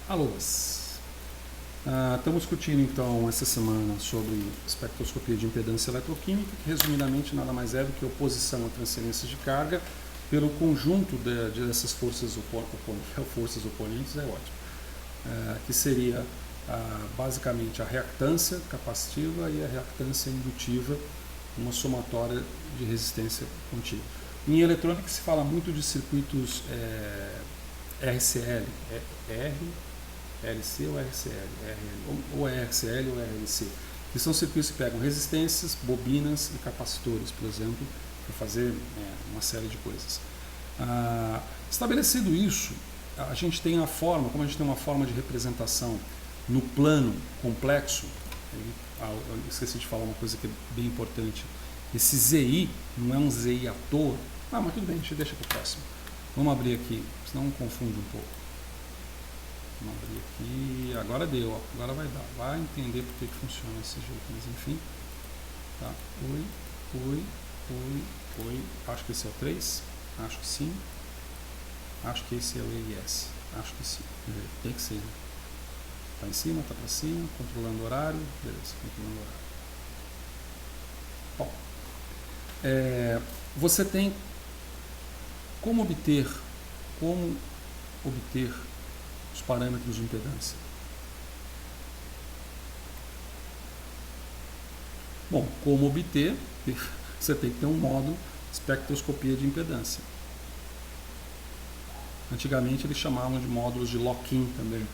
Alôs! Estamos discutindo então essa semana sobre espectroscopia de impedância eletroquímica, que resumidamente nada mais é do que oposição a transferências de carga pelo conjunto dessas forças oponentes, é ótimo, que seria basicamente a reactância capacitiva e a reactância indutiva, uma somatória de resistência contínua. Em eletrônica se fala muito de circuitos RCL, RLC ou RCL, ou RCL ou RLC, que são circuitos que pegam resistências, bobinas e capacitores, por exemplo, para fazer uma série de coisas. Estabelecido isso, a gente tem a forma, como a gente tem uma forma de representação no plano complexo, eu esqueci de falar uma coisa que é bem importante, esse ZI não é um ZI à toa, mas tudo bem, a gente deixa para o próximo. Vamos abrir aqui, senão confunde um pouco. Vamos abrir aqui, agora deu, ó. Agora vai dar, vai entender por que funciona desse jeito, mas enfim. Tá. Oi, acho que esse é o 3, acho que sim. Acho que esse é o EIS, acho que sim, tem que ser, né? Tá em cima, tá para cima, controlando o horário, beleza, controlando o horário. Bom, você tem como obter os parâmetros de impedância. Bom, como obter, você tem que ter um módulo espectroscopia de impedância. Antigamente eles chamavam de módulos de lock-in também.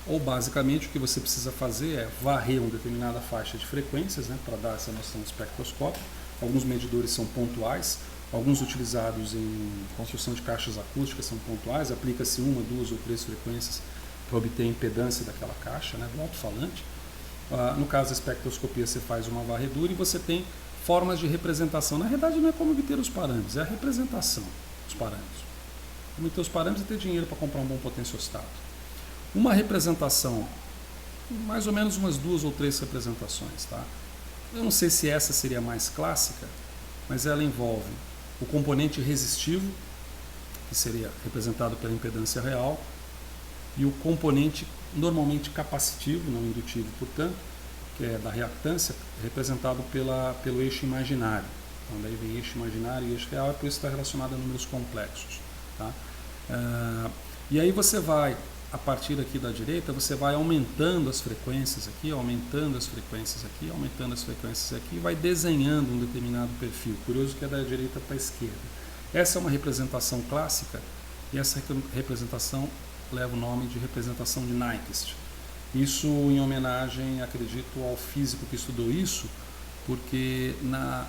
Ou basicamente o que você precisa fazer é varrer uma determinada faixa de frequências, né, para dar essa noção de espectroscópio. Alguns medidores são pontuais, alguns utilizados em construção de caixas acústicas são pontuais, aplica-se uma, duas ou três frequências para obter a impedância daquela caixa, né, do alto-falante. No caso da espectroscopia você faz uma varredura e você tem formas de representação. Na realidade não é como obter os parâmetros, é a representação dos parâmetros. Como obter os parâmetros é ter dinheiro para comprar um bom potenciostato. Uma representação, mais ou menos umas duas ou três representações, tá? Eu não sei se essa seria a mais clássica, mas ela envolve o componente resistivo, que seria representado pela impedância real, e o componente normalmente capacitivo, não indutivo, portanto, que é da reactância, representado pelo eixo imaginário. Então daí vem eixo imaginário e eixo real, e por isso está relacionado a números complexos. Tá? E aí você vai, a partir aqui da direita, você vai aumentando as frequências aqui, aumentando as frequências aqui, aumentando as frequências aqui, e vai desenhando um determinado perfil. Curioso que é da direita para a esquerda. Essa é uma representação clássica, e essa representação leva o nome de representação de Nyquist. Isso em homenagem, acredito, ao físico que estudou isso, porque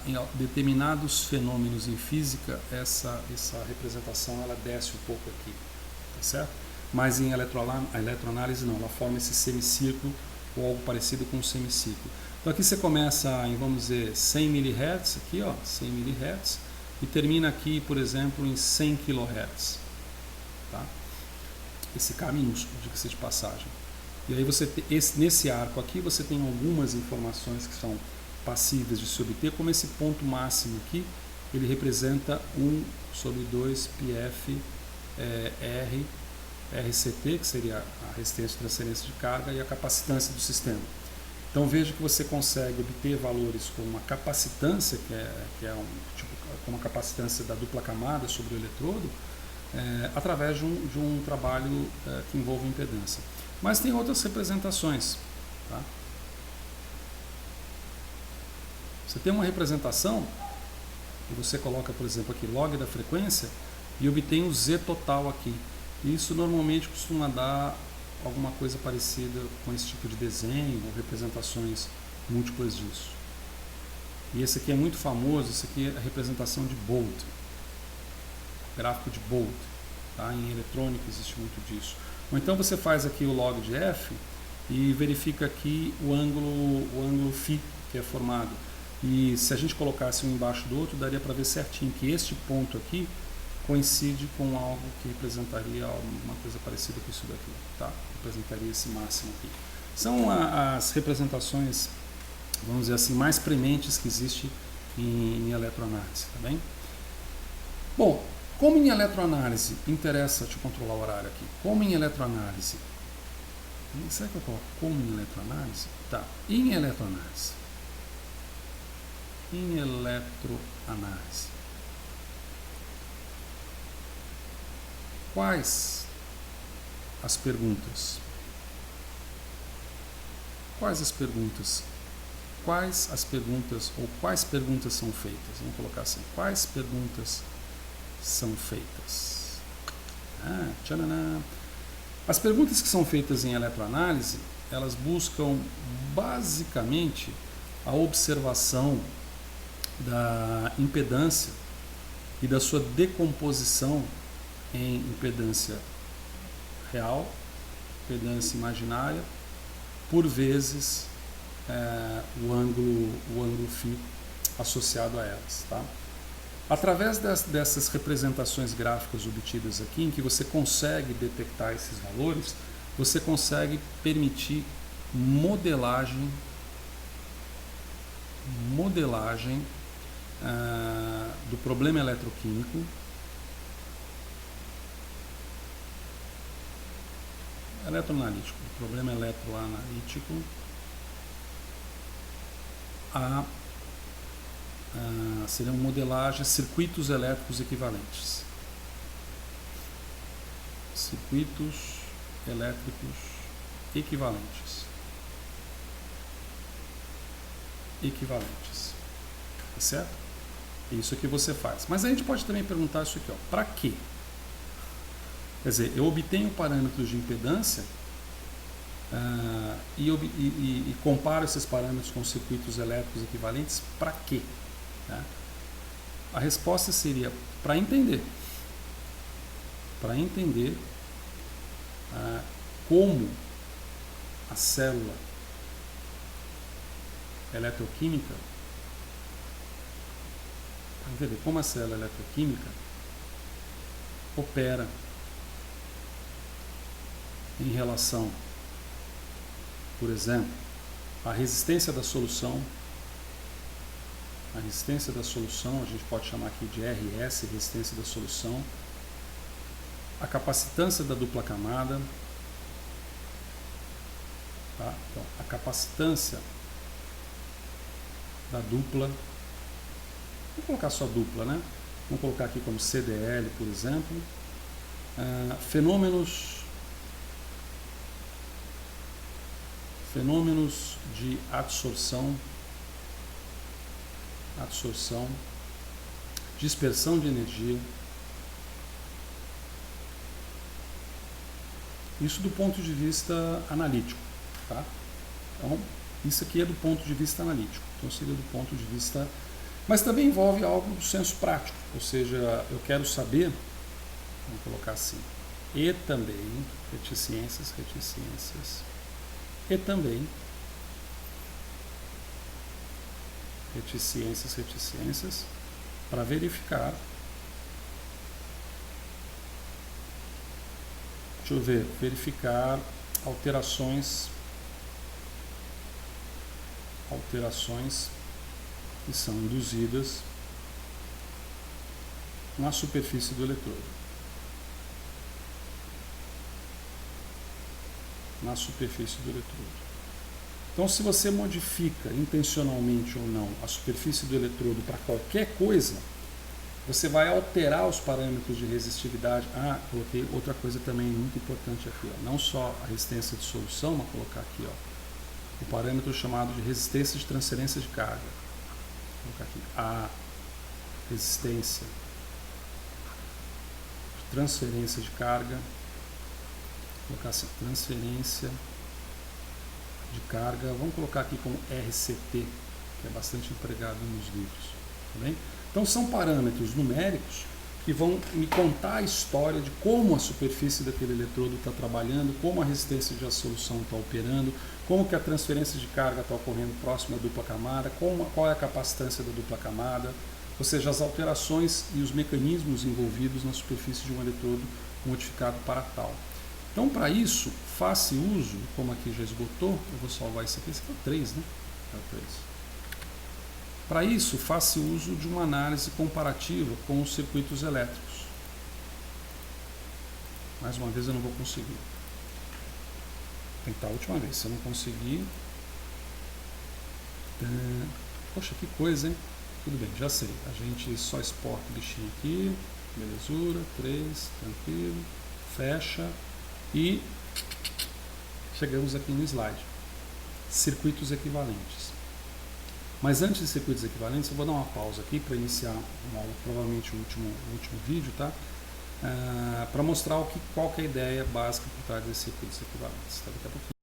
em determinados fenômenos em física, essa representação ela desce um pouco aqui, tá certo? Mas em eletroanálise não, ela forma esse semicírculo ou algo parecido com um semicírculo. Então aqui você começa em, vamos dizer, 100 mHz, aqui ó, 100 mHz, e termina aqui, por exemplo, em 100 kHz. Tá? Esse K minúsculo, diga-se de passagem. E aí você nesse arco aqui você tem algumas informações que são passíveis de se obter, como esse ponto máximo aqui, ele representa 1 sobre 2 πf R RCT, que seria a resistência de transferência de carga, e a capacitância do sistema. Então veja que você consegue obter valores com uma capacitância, que é uma capacitância da dupla camada sobre o eletrodo, através de um trabalho que envolve impedância. Mas tem outras representações. Tá? Você tem uma representação, e você coloca, por exemplo, aqui log da frequência, e obtém o Z total aqui. Isso normalmente costuma dar alguma coisa parecida com esse tipo de desenho ou representações múltiplas disso. E esse aqui é muito famoso, esse aqui é a representação de Bode, gráfico de Bode. Tá? Em eletrônica existe muito disso. Ou então você faz aqui o log de F e verifica aqui o ângulo φ que é formado. E se a gente colocasse um embaixo do outro, daria para ver certinho que este ponto aqui coincide com algo que representaria uma coisa parecida com isso daqui, tá? Representaria esse máximo aqui. São as representações, vamos dizer assim, mais prementes que existe em eletroanálise, tá bem? Bom, Como em eletroanálise, interessa te controlar o horário aqui, como em eletroanálise, será que eu coloco como em eletroanálise? Tá, em eletroanálise, quais as perguntas? Quais as perguntas ou quais perguntas são feitas? Vamos colocar assim, quais perguntas são feitas? Tchananã. As perguntas que são feitas em eletroanálise, elas buscam basicamente a observação da impedância e da sua decomposição em impedância real, impedância imaginária, por vezes o ângulo φ associado a elas. Tá? Através dessas representações gráficas obtidas aqui, em que você consegue detectar esses valores, você consegue permitir modelagem do problema eletroquímico, eletroanalítico, do problema eletroanalítico seriam modelagens, circuitos elétricos equivalentes. Circuitos elétricos equivalentes. Tá certo? Isso que você faz. Mas a gente pode também perguntar isso aqui, para quê? Quer dizer, eu obtenho parâmetros de impedância e comparo esses parâmetros com circuitos elétricos equivalentes para quê? Tá? A resposta seria para entender. Para entender como a célula eletroquímica, opera em relação, por exemplo, à resistência da solução. A resistência da solução, a gente pode chamar aqui de RS, resistência da solução, a capacitância da dupla camada, tá? Então, a capacitância da dupla, vamos colocar só dupla, né? Vamos colocar aqui como CDL, por exemplo, fenômenos de adsorção, dispersão de energia. Isso do ponto de vista analítico, tá? Então, isso aqui é do ponto de vista analítico. Então, seria do ponto de vista... Mas também envolve algo do senso prático, ou seja, eu quero saber, vamos colocar assim, e também, reticências, e também, reticências, para verificar, verificar alterações que são induzidas na superfície do eletrodo. Então, se você modifica intencionalmente ou não a superfície do eletrodo para qualquer coisa, você vai alterar os parâmetros de resistividade. Coloquei outra coisa também muito importante aqui, ó. Não só a resistência de solução, mas colocar aqui, ó, o parâmetro chamado de resistência de transferência de carga. Vou colocar aqui a resistência de transferência de carga. Vou colocar assim, transferência de carga. Vamos colocar aqui como RCT, que é bastante empregado nos livros. Tá bem? Então são parâmetros numéricos que vão me contar a história de como a superfície daquele eletrodo está trabalhando, como a resistência de solução está operando, como que a transferência de carga está ocorrendo próximo à dupla camada, qual é a capacitância da dupla camada, ou seja, as alterações e os mecanismos envolvidos na superfície de um eletrodo modificado para tal. Então, para isso, faça uso, como aqui já esgotou, eu vou salvar isso aqui, esse aqui é o 3, né? É o 3. Para isso, faça uso de uma análise comparativa com os circuitos elétricos. Mais uma vez eu não vou conseguir. Tentar a última vez. Se eu não conseguir... Poxa, que coisa, hein? Tudo bem, já sei. A gente só exporta o bichinho aqui. Belezura, 3, tranquilo. Fecha. E chegamos aqui no slide. Circuitos equivalentes. Mas antes de circuitos equivalentes, eu vou dar uma pausa aqui para iniciar provavelmente o último vídeo, tá? Para mostrar qual que é a ideia básica por trás desses circuitos equivalentes. Tá? Daqui a pouquinho.